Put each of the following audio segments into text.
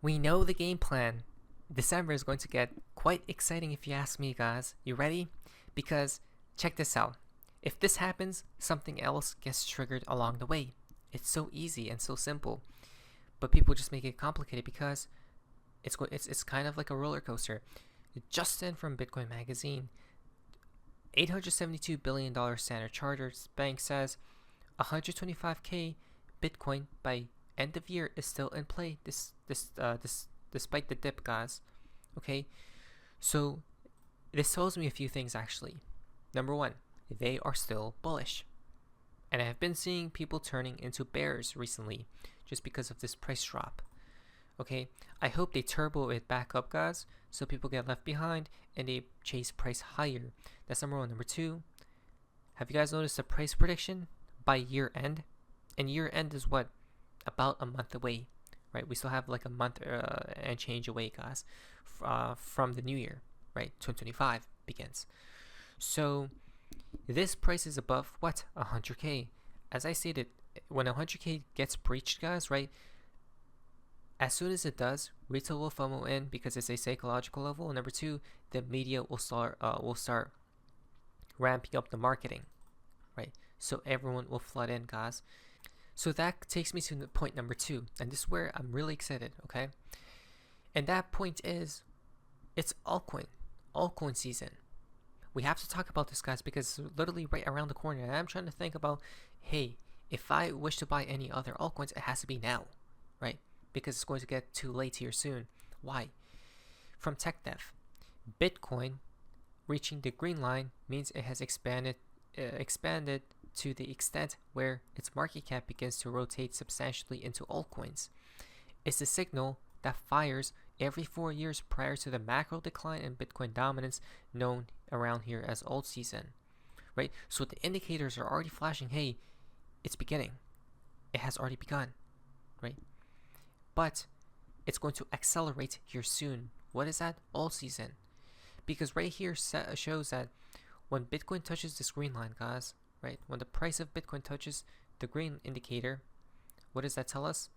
We know the game plan. December is going to get quite exciting if you ask me, guys. You ready? Because check this out. If this happens, something else gets triggered along the way. It's so easy and so simple, but people just make it complicated because it's kind of like a roller coaster. Justin from Bitcoin Magazine, $872 billion Standard Chartered Bank says 125k Bitcoin by end of year is still in play. Despite the dip, guys. Okay, so this tells me a few things actually. Number one, they are still bullish, and I have been seeing people turning into bears recently just because of this price drop. Okay, I hope they turbo it back up, guys, so people get left behind and they chase price higher. That's number one. Number two, have you guys noticed the price prediction by year end? And year end is what? About a month away, right? We still have like a month and change away, guys, from the new year, right? 2025 begins. So this price is above what? 100k. As I stated, when 100k gets breached, guys, right? As soon as it does, retail will FOMO in because it's a psychological level. Number two, the media will start ramping up the marketing, right? So everyone will flood in, guys. So that takes me to point number two, and this is where I'm really excited, okay? And that point is, it's altcoin season. We have to talk about this, guys, because it's literally right around the corner. And I'm trying to think about, hey, if I wish to buy any other altcoins, it has to be now, right? Because it's going to get too late here soon. Why? From TechDev, Bitcoin reaching the green line means it has expanded to the extent where its market cap begins to rotate substantially into altcoins. It's a signal that fires every 4 years prior to the macro decline in Bitcoin dominance known around here as alt season, right? So the indicators are already flashing, hey, it's beginning. It has already begun, right? But it's going to accelerate here soon. What is that? Alt season. Because right here shows that when Bitcoin touches this green line, guys, right? When the price of Bitcoin touches the green indicator, what does that tell us?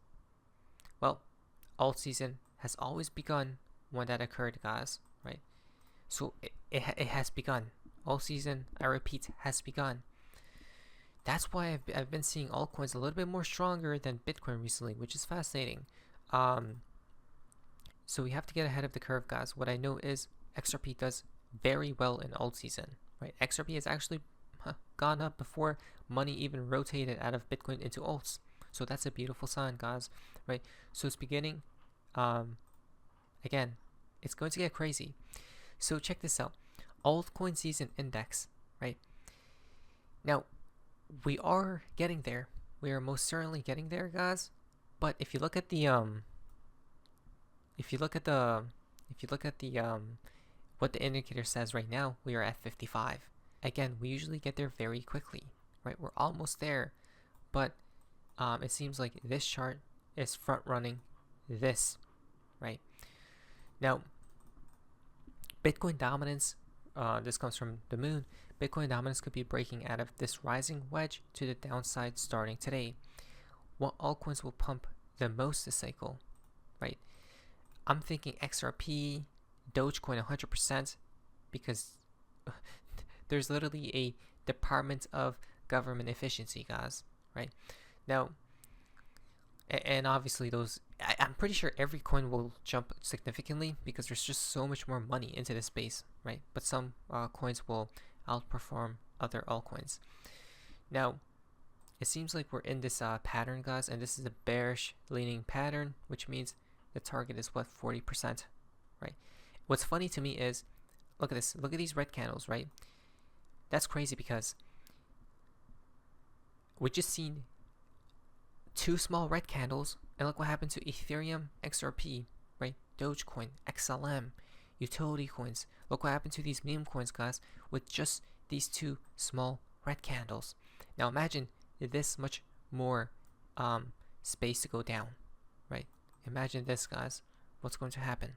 Well, alt season has always begun when that occurred, guys, right? So it has begun. Alt season, I repeat, has begun. That's why I've been seeing altcoins a little bit more stronger than Bitcoin recently, which is fascinating. So we have to get ahead of the curve, guys. What I know is XRP does very well in alt season, right? XRP has actually gone up before money even rotated out of Bitcoin into alts. So that's a beautiful sign, guys, right? So it's beginning. Again, it's going to get crazy. So check this out. Altcoin season index, right? Now, we are getting there. We are most certainly getting there, guys. But if you look at the what the indicator says right now, we are at 55. Again, we usually get there very quickly, right? We're almost there, but it seems like this chart is front running this, right? Now, Bitcoin dominance, this comes from the moon. Bitcoin dominance could be breaking out of this rising wedge to the downside starting today. What altcoins will pump the most this cycle, right? I'm thinking XRP, Dogecoin 100%, because there's literally a department of government efficiency, guys, right? Now, and obviously those, I'm pretty sure every coin will jump significantly because there's just so much more money into this space, right? But some coins will outperform other altcoins. Now, it seems like we're in this pattern, guys, and this is a bearish leaning pattern, which means the target is what, 40%, right? What's funny to me is, look at this, look at these red candles, right? That's crazy because we just seen two small red candles, and look what happened to Ethereum, XRP, right? Dogecoin, XLM, utility coins. Look what happened to these meme coins, guys, with just these two small red candles. Now imagine this much more space to go down, right? Imagine this, guys. What's going to happen?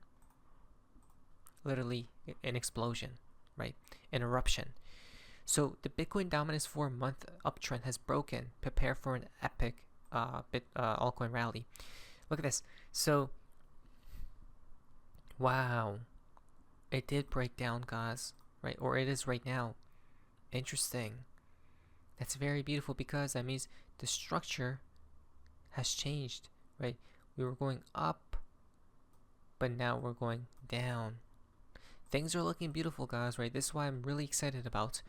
Literally an explosion, right? An eruption. So the Bitcoin dominance 4-month uptrend has broken. Prepare for an epic altcoin rally. Look at this. So Wow, it did break down, guys, right? Or it is right now. Interesting. That's very beautiful because that means the structure has changed, right? We were going up, but now we're going down. Things are looking beautiful, guys, right? This is why I'm really excited about.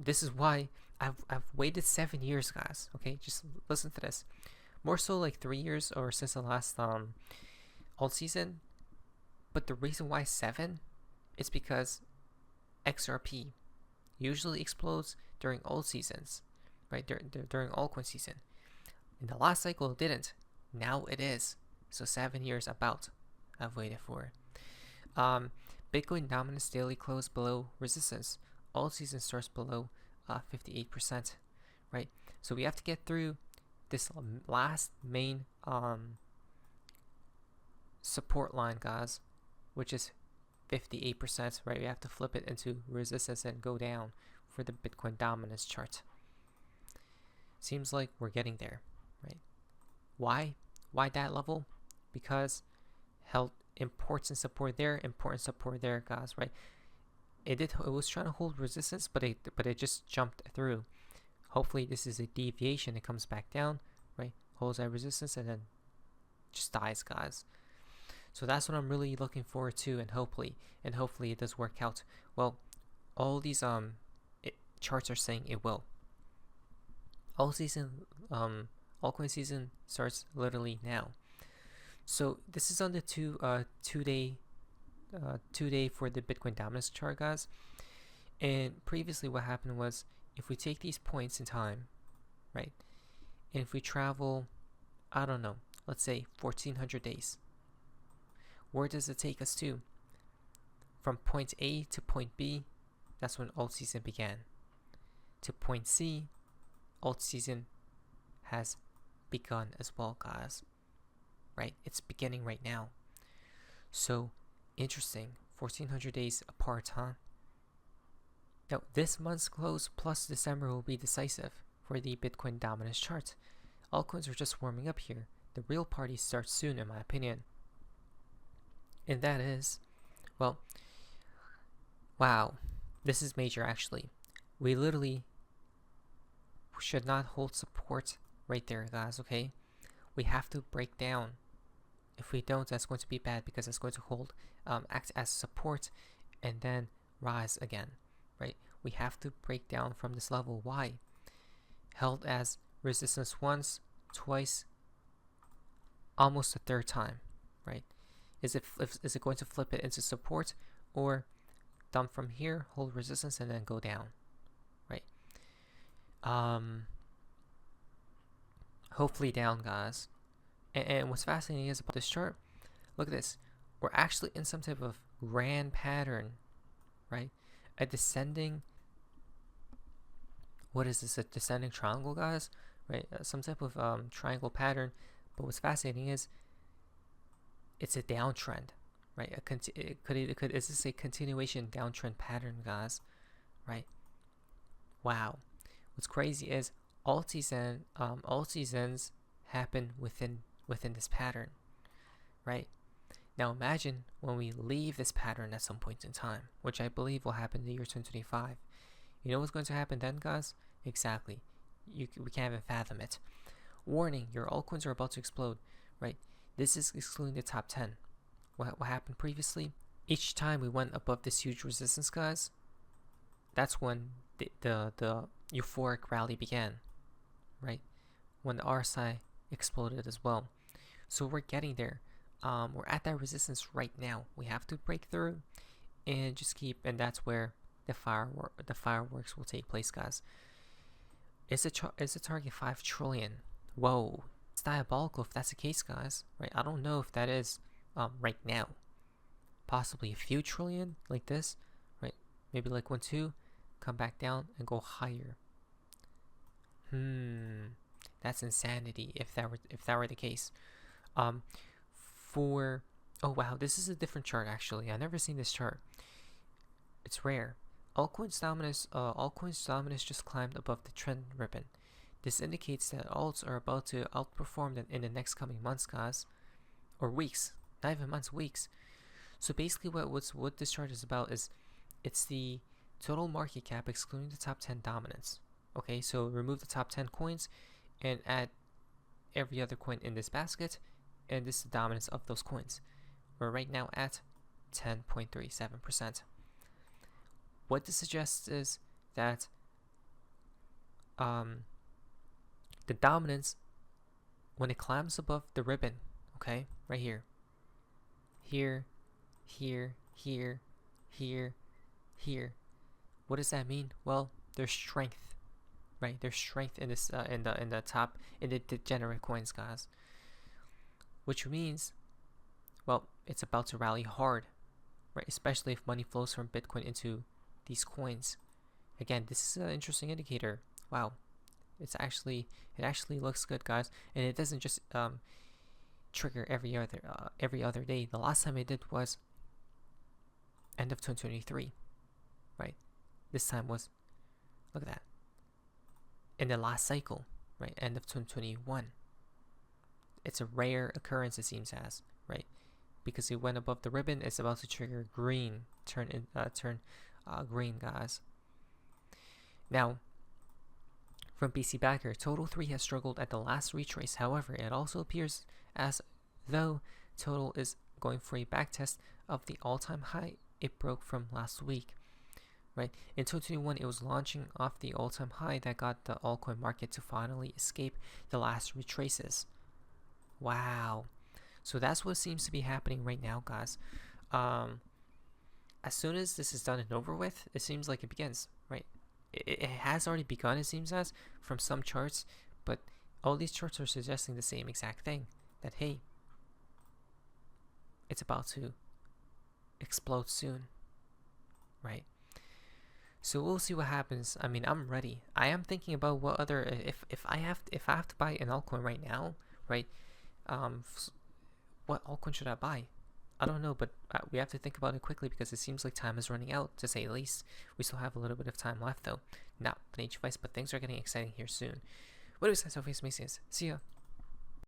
This is why I've waited 7 years, guys. Okay, just listen to this. More so like 3 years or since the last alt season. But the reason why 7 is because XRP usually explodes during alt seasons, right? During altcoin season. In the last cycle, it didn't. Now it is. So 7 years about I've waited for. Bitcoin dominance daily close below resistance. Alt season starts below 58%, right? So we have to get through this last main support line, guys, which is 58%, right? We have to flip it into resistance and go down for the Bitcoin dominance chart. Seems like we're getting there, right? Why that level? Because held important support there, guys, right? It was trying to hold resistance, but it just jumped through. Hopefully this is a deviation. It comes back down, right? Holds that resistance and then just dies, guys. So that's what I'm really looking forward to, and hopefully it does work out. Well, all these charts are saying it will. All season, altcoin season starts literally now. So this is on the two day for the Bitcoin dominance chart, guys. And previously, what happened was, if we take these points in time, right, and if we travel, I don't know, let's say 1400 days, where does it take us to? From point A to point B, that's when alt season began. To point C, alt season has begun as well, guys. Right? It's beginning right now. So interesting. 1400 days apart, huh? Now, this month's close plus December will be decisive for the Bitcoin dominance chart. Altcoins are just warming up here. The real party starts soon, in my opinion. And that is, well, wow, this is major actually. We literally should not hold support right there, guys, okay? We have to break down. If we don't, that's going to be bad because it's going to hold, act as support and then rise again, right? We have to break down from this level. Why? Held as resistance once, twice, almost a third time, right? Is it going to flip it into support, or dump from here, hold resistance, and then go down, right? Hopefully down, guys. And what's fascinating is about this chart, look at this. We're actually in some type of grand pattern, right? A descending, what is this, a descending triangle, guys? Right? Some type of triangle pattern. But what's fascinating is it's a downtrend, right? Is this a continuation downtrend pattern, guys? Right? Wow. What's crazy is all seasons happen within this pattern, right? Now imagine when we leave this pattern at some point in time, which I believe will happen in the year 2025. You know what's going to happen then, guys? Exactly. We can't even fathom it. Warning, your altcoins are about to explode, right? This is excluding the top 10. What happened previously? Each time we went above this huge resistance, guys, that's when the euphoric rally began, right? When the RSI exploded as well. So we're getting there. We're at that resistance right now. We have to break through and just keep, and that's where the fireworks will take place, guys. Is the target 5 trillion? Whoa, it's diabolical if that's the case, guys, right? I don't know if that is right now. Possibly a few trillion like this, right? Maybe like 1, 2, come back down and go higher. That's insanity if that were the case. Oh wow, this is a different chart actually. I've never seen this chart. It's rare. Altcoins dominance just climbed above the trend ribbon. This indicates that alts are about to outperform them in the next coming months, guys, or weeks. Not even months, weeks. So basically what this chart is about is it's the total market cap excluding the top 10 dominance. Okay, so remove the top 10 coins and add every other coin in this basket, and this is the dominance of those coins. We're right now at 10.37%. What this suggests is that the dominance, when it climbs above the ribbon, okay, right here, here, here, here, here, here, what does that mean? Well, there's strength, right? There's strength in this in the top, in the degenerate coins, guys, which means, well, it's about to rally hard, right? Especially if money flows from Bitcoin into these coins. Again, this is an interesting indicator. Wow, it actually looks good, guys, and it doesn't just trigger every other day. The last time it did was end of 2023, right? This time was, look at that, in the last cycle, right? End of 2021. It's a rare occurrence, it seems as, right? Because it went above the ribbon, it's about to trigger green, turn green, guys. Now, from BC Backer, Total 3 has struggled at the last retrace. However, it also appears as though Total is going for a backtest of the all-time high it broke from last week. Right? In 2021, it was launching off the all-time high that got the altcoin market to finally escape the last retraces. Wow. So that's what seems to be happening right now, guys. As soon as this is done and over with, it seems like it begins, right? It has already begun, it seems as, from some charts, but all these charts are suggesting the same exact thing, that hey, it's about to explode soon, right? So we'll see what happens. I mean, I'm ready. I am thinking about what other, if I have to buy an altcoin right now, right? What altcoin should I buy? I don't know, but we have to think about it quickly because it seems like time is running out, to say the least. We still have a little bit of time left, though. Not an H device, but things are getting exciting here soon. What do you guys have for me? See ya.